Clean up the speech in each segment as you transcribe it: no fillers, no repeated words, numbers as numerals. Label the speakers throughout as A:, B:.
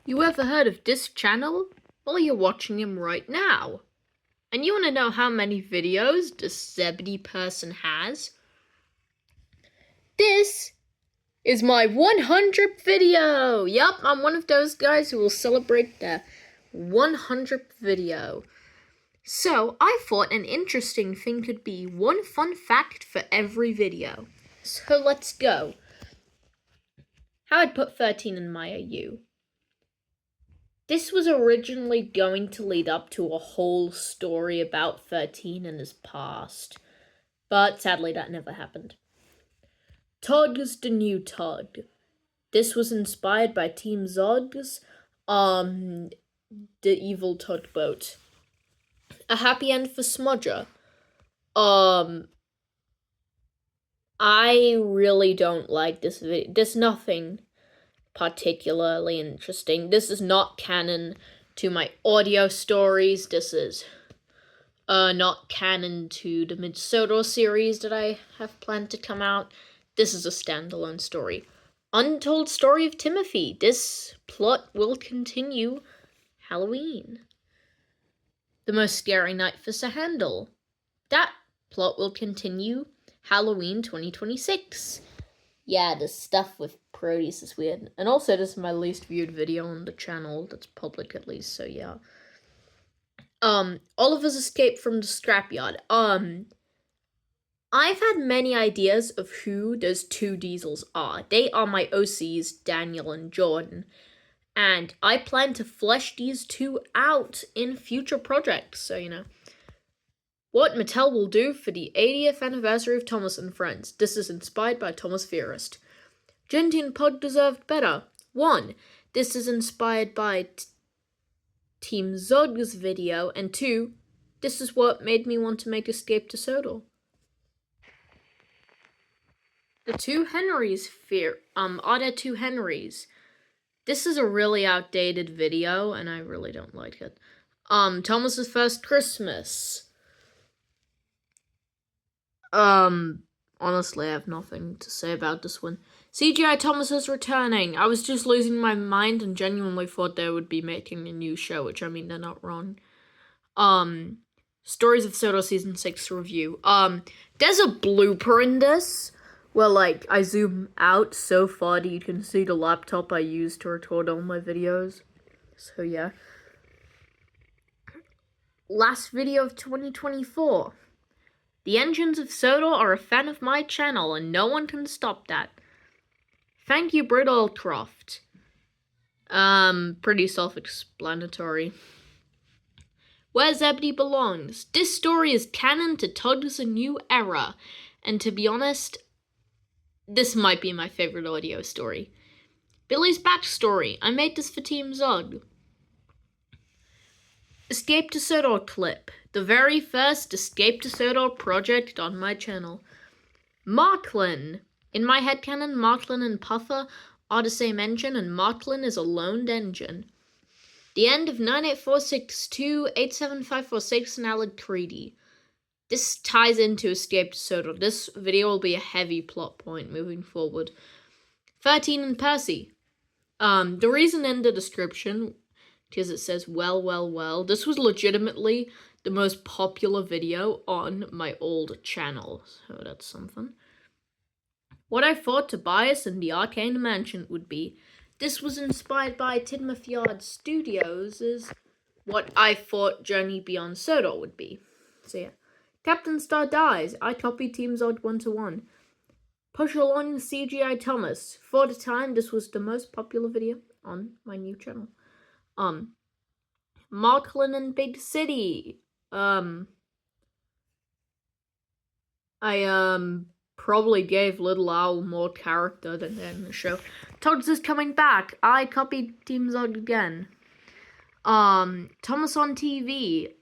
A: You ever heard of this channel? Well, you're watching him right now. And you want to know how many videos this Zebedee person has? This is my 100th video! Yup, I'm one of those guys who will celebrate the 100th video. So, I thought an interesting thing could be one fun fact for every video. So, let's go. How I'd put 13 in my AU. This was originally going to lead up to a whole story about 13 and his past, but sadly that never happened. Tog's the new Tog. This was inspired by Team Zog's, the evil tugboat. A happy end for Smudger. I really don't like this video. There's nothing particularly interesting. This is not canon to my audio stories. This is not canon to the Mid-Sodor series that I have planned to come out. This is a standalone story. Untold Story of Timothy. This plot will continue Halloween. The Most Scary Night for Sahandel. That plot will continue Halloween 2026. Yeah, the stuff with Proteus is weird. And also, this is my least viewed video on the channel. That's public, at least, so yeah. Oliver's escape from the scrapyard. I've had many ideas of who those two Diesels are. They are my OCs, Daniel and Jordan. And I plan to flesh these two out in future projects, so, What Mattel will do for the 80th anniversary of Thomas and Friends. This is inspired by Thomas Theorist. Genty and Pod deserved better. 1. This is inspired by Team Zog's video. And 2. This is what made me want to make Escape to Sodor. The two Henrys are there two Henrys? This is a really outdated video, and I really don't like it. Thomas's First Christmas. Honestly, I have nothing to say about this one. CGI Thomas is returning. I was just losing my mind and genuinely thought they would be making a new show, which, I mean, they're not wrong. Stories of Sodor Season 6 review. There's a blooper in this where, I zoom out so far that you can see the laptop I use to record all my videos. So, yeah. Last video of 2024. The engines of Sodor are a fan of my channel, and no one can stop that. Thank you, Britt Allcroft. Pretty self-explanatory. Where Zebedee belongs. This story is canon to Tog's A New Era, and to be honest, this might be my favorite audio story. Billy's backstory. I made this for Team Zog. Escape to Sodor clip. The very first Escape to Sodor project on my channel. Marklin. In my headcanon, Marklin and Puffer are the same engine, and Marklin is a loaned engine. The end of 98462, 87546, and Alec Creedy. This ties into Escape to Sodor. This video will be a heavy plot point moving forward. 13 and Percy. The reason in the description, because it says, well, this was legitimately the most popular video on my old channel, so that's something. What I thought Tobias and the Arcane Mansion would be. This was inspired by Tidmouth Yard Studios, is what I thought Journey Beyond Sodor would be. So yeah. Captain Star dies. I copied Team Zod 1-1. Push along CGI Thomas. For the time, this was the most popular video on my new channel. Marklin and Big City. I probably gave Little Owl more character than in the show. Toads is coming back. I copied Team Zog again. Thomas on TV.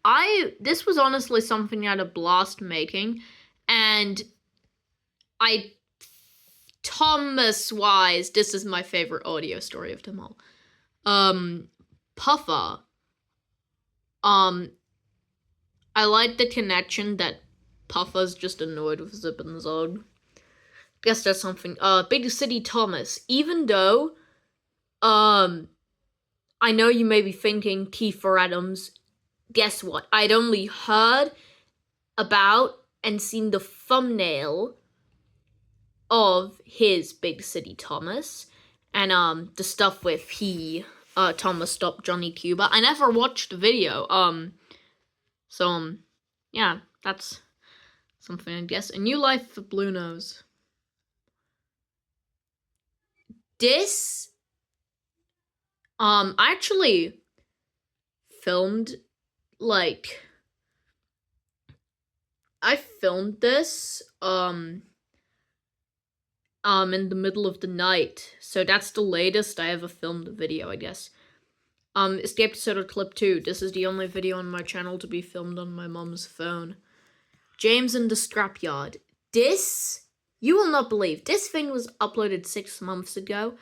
A: This was honestly something I had a blast making, and Thomas-wise, this is my favorite audio story of them all. Puffer. I like the connection that Puffer's just annoyed with Zip and Zog. Guess that's something. Big City Thomas. Even though, I know you may be thinking, Kiefer Adams, guess what? I'd only heard about and seen the thumbnail of his Big City Thomas, and the stuff with Thomas stopped Johnny Cuba. I never watched the video, so yeah, that's something, I guess. A New Life for Blue Nose. This, I actually filmed, I filmed this, in the middle of the night, so that's the latest I ever filmed a video, I guess. Escape to Soda Clip 2. This is the only video on my channel to be filmed on my mom's phone. James and the Scrapyard. This, you will not believe, this thing was uploaded 6 months ago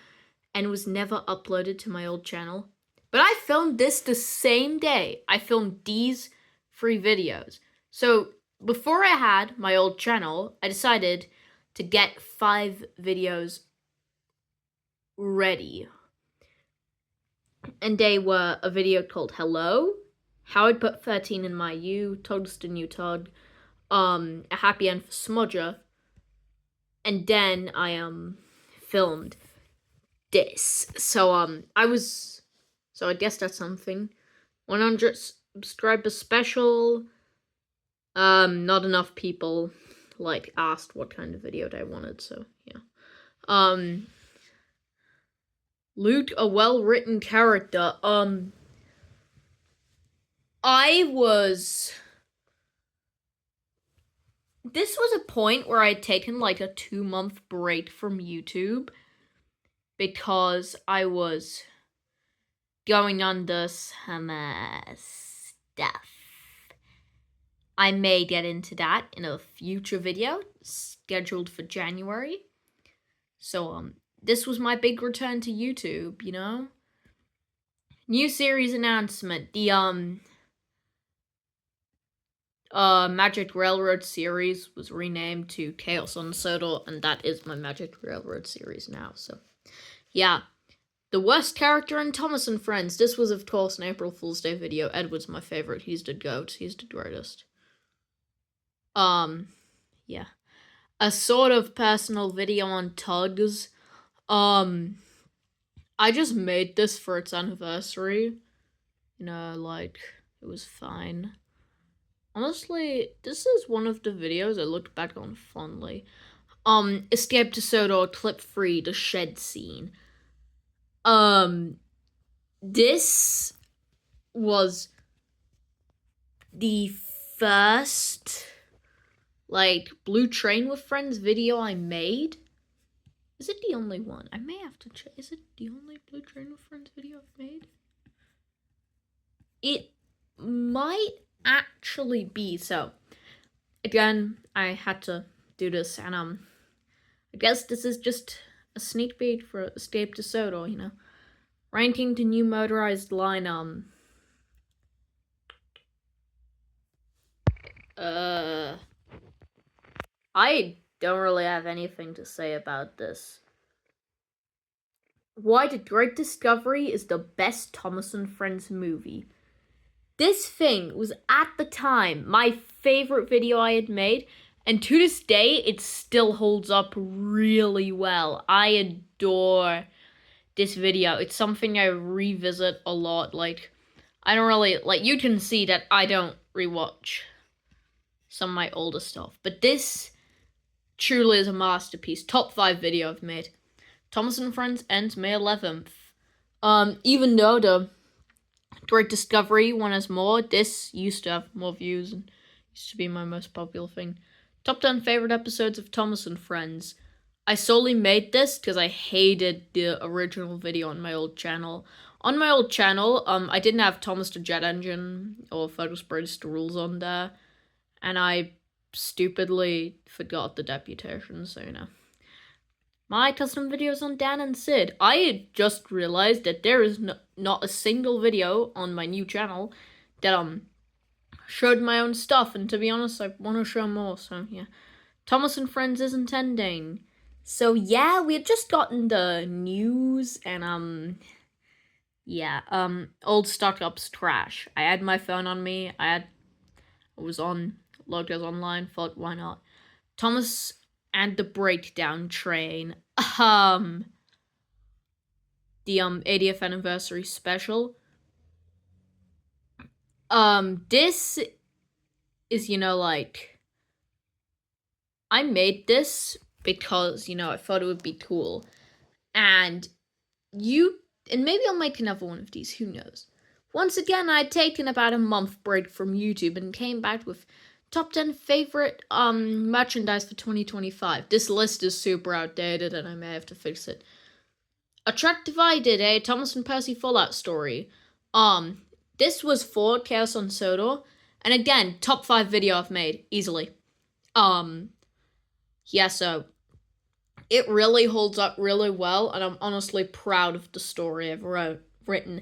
A: and was never uploaded to my old channel. But I filmed this the same day I filmed these 3 videos. So before I had my old channel, I decided to get 5 videos ready. And they were a video called Hello, How I'd Put 13 in My U, Todd's the New Todd, A Happy End for Smudger, and then I filmed this. So I guess that's something. 100 subscriber special. Not enough people asked what kind of video they wanted, so yeah. Luke, a well-written character. This was a point where I'd taken a 2-month break from YouTube because I was going under some stuff. I may get into that in a future video scheduled for January. So this was my big return to YouTube, you know? New series announcement. The Magic Railroad series was renamed to Chaos on Soda, and that is my Magic Railroad series now, so yeah. The worst character in Thomas and Friends. This was, of course, an April Fool's Day video. Edward's my favorite. He's the GOAT. He's the greatest. Yeah. A sort of personal video on Tugs. I just made this for its anniversary. You know, it was fine. Honestly, this is one of the videos I look back on fondly. Escape to Soda, Clip 3, the shed scene. This was the first, Blue Train with Friends video I made. Is it the only one? I may have to check. Is it the only Blue Train with Friends video I've made? It might actually be. So, again, I had to do this, and I guess this is just a sneak peek for Escape to Soda, you know. Ranking the new motorized line, I don't really have anything to say about this. Why The Great Discovery is the best Thomas and Friends movie. This thing was, at the time, my favorite video I had made, and to this day, it still holds up really well. I adore this video. It's something I revisit a lot. I don't really, you can see that I don't rewatch some of my older stuff, but this truly is a masterpiece. Top 5 video I've made. Thomas and Friends ends May 11th. Even though the Great Discovery one has more, this used to have more views and used to be my most popular thing. Top 10 favorite episodes of Thomas and Friends. I solely made this because I hated the original video on my old channel. On my old channel, I didn't have Thomas the Jet Engine or Photospreaders the Rules on there, and I stupidly forgot the deputation, so you know. My custom videos on Dan and Sid. I had just realized that there is not a single video on my new channel that showed my own stuff, and to be honest, I want to show more, so yeah. Thomas and Friends isn't ending. So yeah, we had just gotten the news, and Yeah, old stock-up's trash. I had my phone on me. I was on Logos Online, thought why not? Thomas and the Breakdown Train. The 80th anniversary special. This is, like, I made this because, I thought it would be cool. And maybe I'll make another one of these, who knows. Once again, I'd taken about a month break from YouTube and came back with top 10 favorite merchandise for 2025. This list is super outdated and I may have to fix it. A Track Divided, a Thomas and Percy Fallout story. This was for Chaos on Sodor, and again, top 5 video I've made, easily. Yeah, so it really holds up really well, and I'm honestly proud of the story I've written.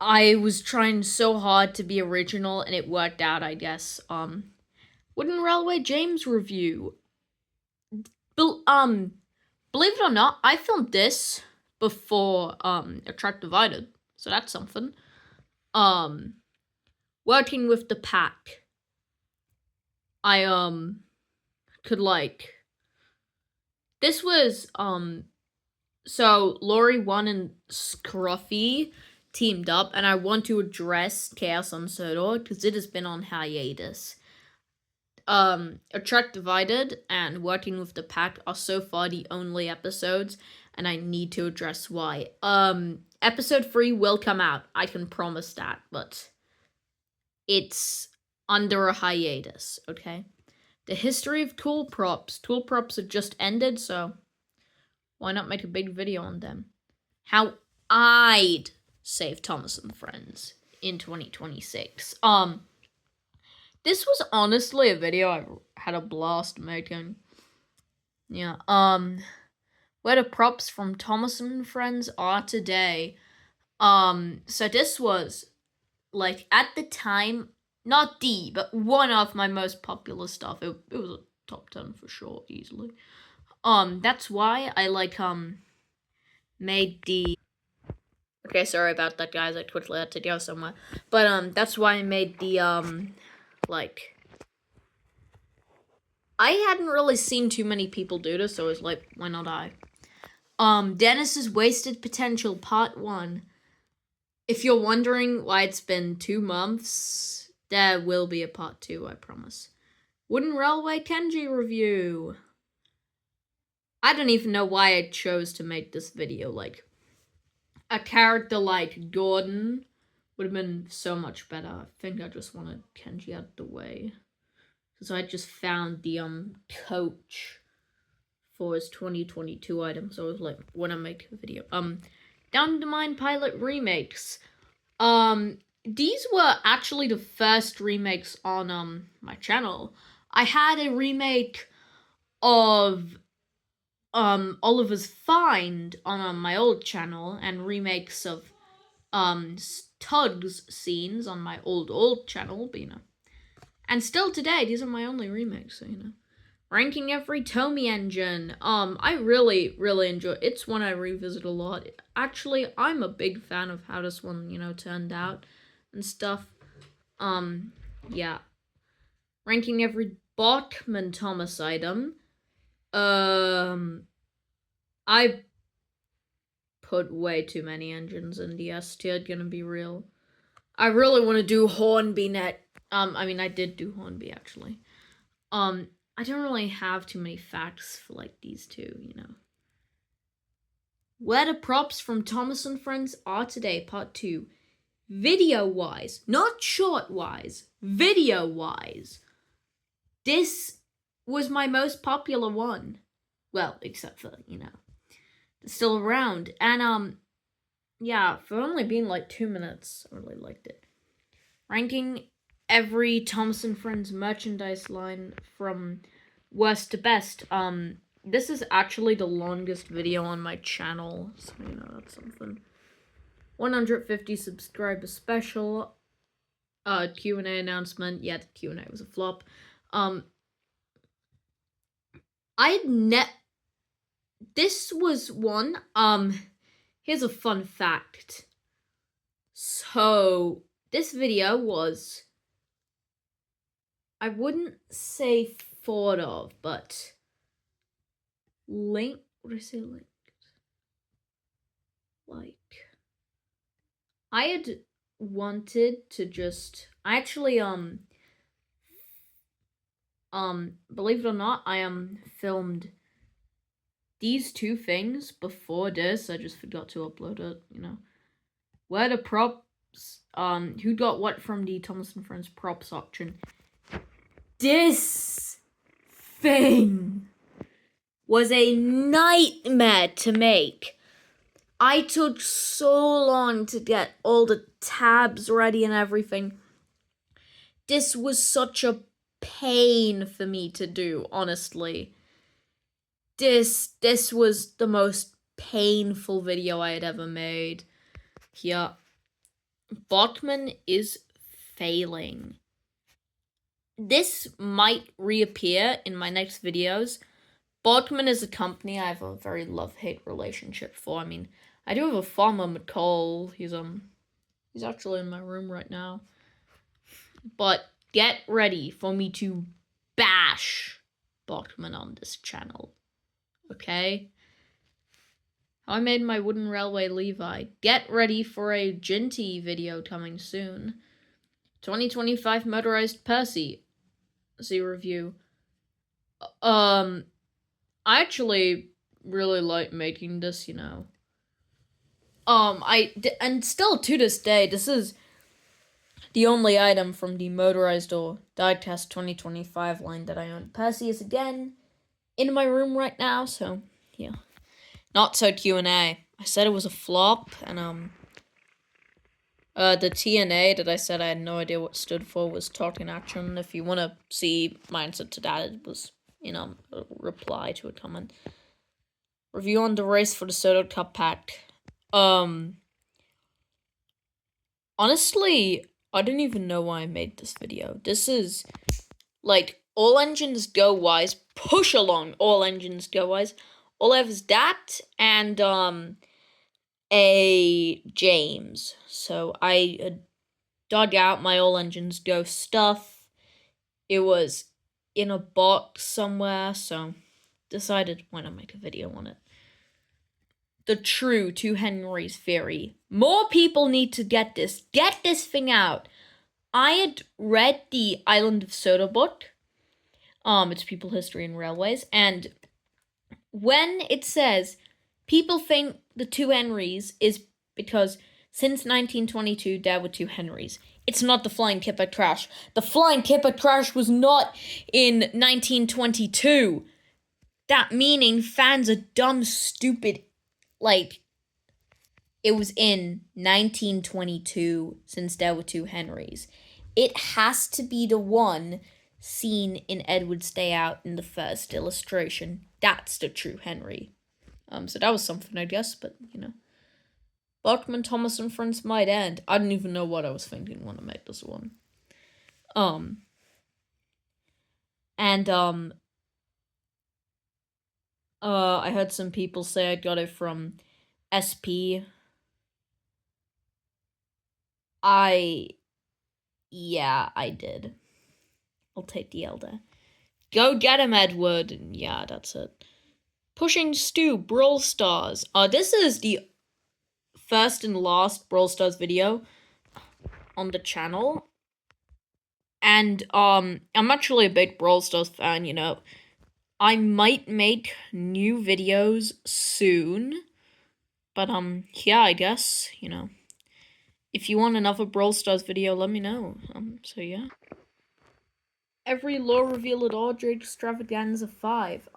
A: I was trying so hard to be original, and it worked out, I guess. Wooden Railway James review. Believe it or not, I filmed this before A Track Divided, so that's something. Working with the pack, I could this was so Lori 1 and Scruffy teamed up, and I want to address Chaos on Sodor because it has been on hiatus. A Track Divided and Working with the Pack are so far the only episodes, and I need to address why. Episode 3 will come out, I can promise that, but it's under a hiatus, okay? The history of Tool Props. Tool Props have just ended, so why not make a big video on them? How I'd save Thomas and Friends in 2026. This was honestly a video I had a blast making. Yeah, where the props from Thomas and Friends are today. So this was, like, at the time, not but one of my most popular stuff. It was a top 10 for sure, easily. That's why I, made the... Okay, sorry about that, guys. I quickly had to go somewhere. But, that's why I made the, I hadn't really seen too many people do this, so I was like, why not I? Dennis's Wasted Potential, Part 1. If you're wondering why it's been 2 months, there will be a Part 2, I promise. Wooden Railway Kenji review. I don't even know why I chose to make this video. Like, a character like Gordon would have been so much better. I think I just wanted Kenji out of the way. Because I just found the coach for his 2022 item. So I was like, when I make a video. Down to Mine Pilot remakes. These were actually the first remakes on my channel. I had a remake of Oliver's Find on my old channel, and remakes of Tug's scenes on my old channel, but and still today, these are my only remakes, so Ranking Every Tomy Engine. I really, really enjoy it. It's one I revisit a lot. Actually, I'm a big fan of how this one, turned out and stuff. Yeah. Ranking Every Bachman Thomas item. I put way too many engines in the S tier, gonna be real. I really want to do Hornby net. I mean, I did do Hornby, actually. I don't really have too many facts for, these two, Where the props from Thomas and Friends are today, Part 2. Video-wise, not short-wise, video-wise, this was my most popular one. Well, except for, it's still around. And, yeah, for only being 2 minutes, I really liked it. Ranking every Thomas and Friends merchandise line from worst to best. This is actually the longest video on my channel, so that's something. 150 subscriber special. Q&A announcement. Yeah, the Q&A was a flop. This was one. Here's a fun fact. So this video was, I wouldn't say thought of, but linked. What did I say linked? Like, I had wanted to just, I actually, believe it or not, I filmed these two things before this. I just forgot to upload it, Where the props, who got what from the Thomas and Friends props auction. This thing was a nightmare to make. I took so long to get all the tabs ready and everything. This was such a pain for me to do, honestly. This was the most painful video I had ever made. Here, Botman is failing. This might reappear in my next videos. Botman is a company I have a very love-hate relationship for. I mean, I do have a farmer, McCall. He's actually in my room right now. But get ready for me to bash Botman on this channel. Okay? How I made my wooden railway Levi. Get ready for a Ginty video coming soon. 2025 motorized Percy. See review. I actually really like making this, and still to this day, this is the only item from the motorized or Diecast 2025 line that I own. Percy is again in my room right now, so yeah. Not so Q&A. I said it was a flop, and the TNA that I said I had no idea what stood for was Talk in Action. If you want to see my answer to that, it was, a reply to a comment. Review on the race for the Soda Cup pack. Honestly, I didn't even know why I made this video. This is, like, all engines go wise, push along all engines go wise. All I have is that and, a James. So I dug out my all engines go stuff. It was in a box somewhere, so decided why not make a video on it. The true 2 Henrys theory. More people need to get this. Get this thing out. I had read the Island of Soda book. It's People, History, and Railways. And when it says people think the 2 Henrys is because since 1922 there were 2 Henrys. It's not the Flying Kipper crash. The Flying Kipper crash was not in 1922. That meaning fans are dumb, stupid. Like, it was in 1922 since there were 2 Henrys. It has to be the one seen in Edward's Day Out in the first illustration. That's the true Henry. So that was something, I guess, but, Bachman, Thomas, and Friends might end. I didn't even know what I was thinking when I made this one. I heard some people say I got it from SP. Yeah, I did. I'll take the elder. Go get him, Edward. And yeah, that's it. Pushing Stu, Brawl Stars. This is the first and last Brawl Stars video on the channel. And, I'm actually a big Brawl Stars fan, I might make new videos soon. But, yeah, I guess, if you want another Brawl Stars video, let me know. So yeah. Every lore reveal at Audrey Extravaganza 5.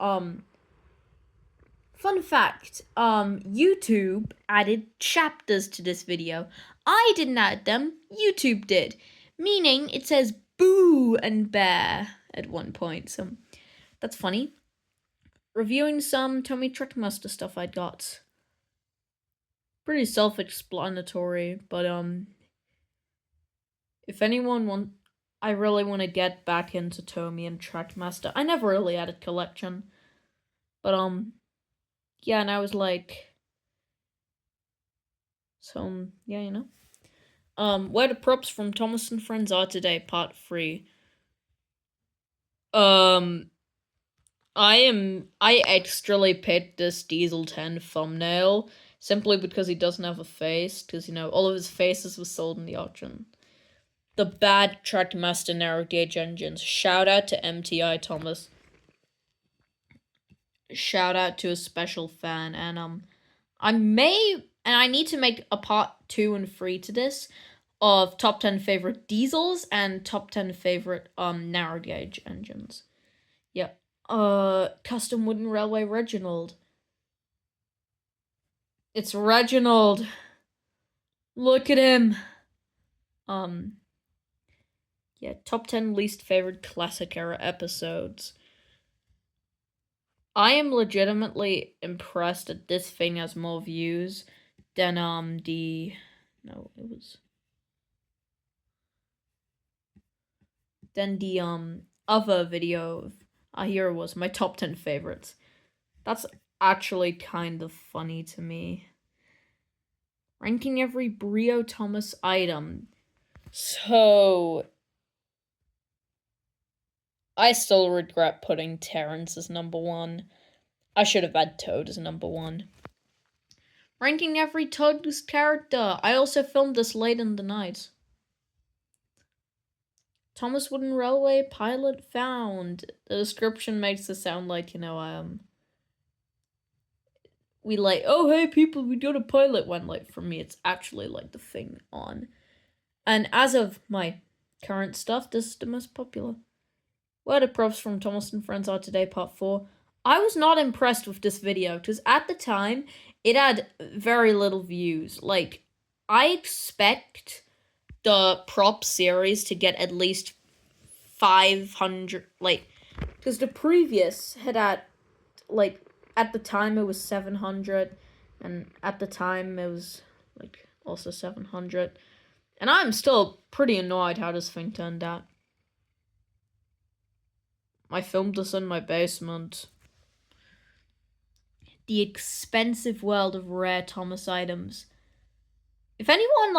A: Fun fact, YouTube added chapters to this video. I didn't add them, YouTube did. Meaning it says Boo and Bear at one point, so that's funny. Reviewing some Tommy Trickmaster stuff I got. Pretty self-explanatory, but, if anyone I really want to get back into Tommy and Trackmaster. I never really had a collection. But, yeah, and I was like... So, yeah, Where the props from Thomas and Friends are today, part 3. I extrally picked this Diesel 10 thumbnail simply because he doesn't have a face, because, all of his faces were sold in the auction. The bad Trackmaster narrow gauge engines. Shout out to MTI Thomas. Shout out to a special fan, and I need to make a part 2 and 3 to this of top 10 favorite diesels and top 10 favorite narrow gauge engines. Yeah. Custom Wooden Railway Reginald. It's Reginald. Look at him. Yeah, top 10 least favorite classic era episodes. I am legitimately impressed that this thing has more views than the other video. Here it was, my top 10 favorites. That's actually kind of funny to me. Ranking every Brio Thomas item. So I still regret putting Terrence as number 1. I should have had Toad as number 1. Ranking every Toad's character. I also filmed this late in the night. Thomas Wooden Railway pilot found. The description makes it sound like, we oh hey people, we got a pilot one. For me, it's actually the thing on. And as of my current stuff, this is the most popular. Where the props from Thomas and Friends are today, part 4. I was not impressed with this video, because at the time, it had very little views. I expect the prop series to get at least 500, because the previous had at the time it was 700, and at the time it was, also 700. And I'm still pretty annoyed how this thing turned out. I filmed this in my basement. The expensive world of rare Thomas items. If anyone,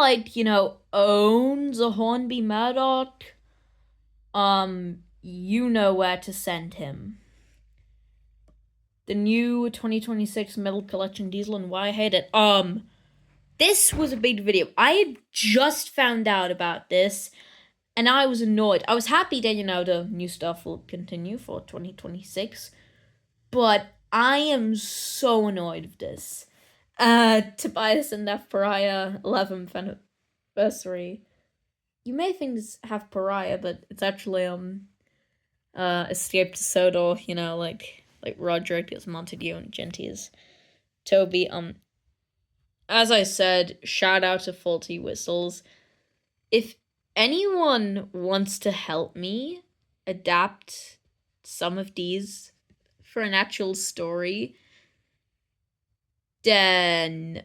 A: owns a Hornby Murdoch, you know where to send him. The new 2026 Metal Collection Diesel and why I hate it. This was a big video. I had just found out about this, and I was annoyed. I was happy that, the new stuff will continue for 2026, but I am so annoyed with this. Tobias and F Pariah 11th anniversary. You may think this have Pariah, but it's actually, Escape to Sodor, like Roderick is Montague and Genty is Toby. As I said, shout out to Faulty Whistles. If anyone wants to help me adapt some of these for an actual story, then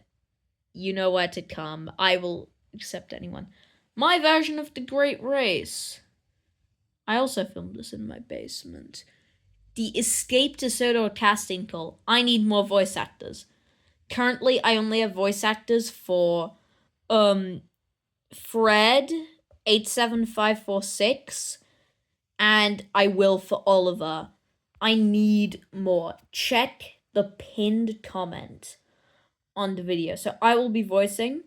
A: you know where to come. I will accept anyone. My version of The Great Race. I also filmed this in my basement. The Escape to Sodor casting call. I need more voice actors. Currently, I only have voice actors for Fred 87546, and I will for Oliver. I need more. Check the pinned comment on the video. So I will be voicing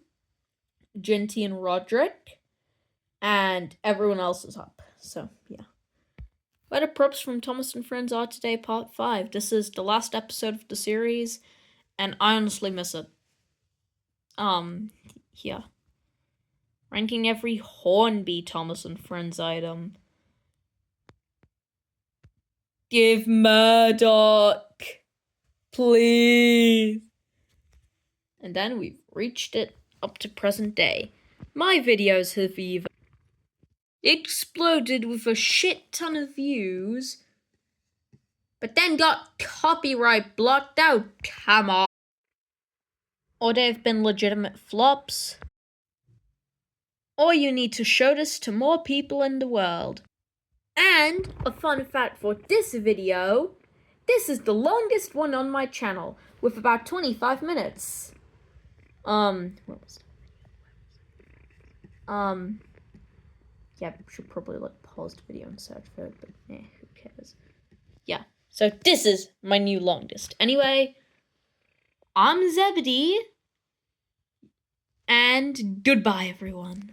A: Genty and Roderick, and everyone else is up. So yeah. Where the props from Thomas and Friends are today, part 5. This is the last episode of the series, and I honestly miss it. Yeah. Ranking every Hornby Thomas and Friends item. Give Murdoch, please. And then we've reached it up to present day. My videos have either exploded with a shit ton of views, but then got copyright blocked out, come on. Or they've been legitimate flops. Or you need to show this to more people in the world. And a fun fact for this video, this is the longest one on my channel, with about 25 minutes. What was it? Yeah, we should probably like pause the video and search for it, but who cares? Yeah, so this is my new longest. Anyway, I'm Zebedee, and goodbye, everyone.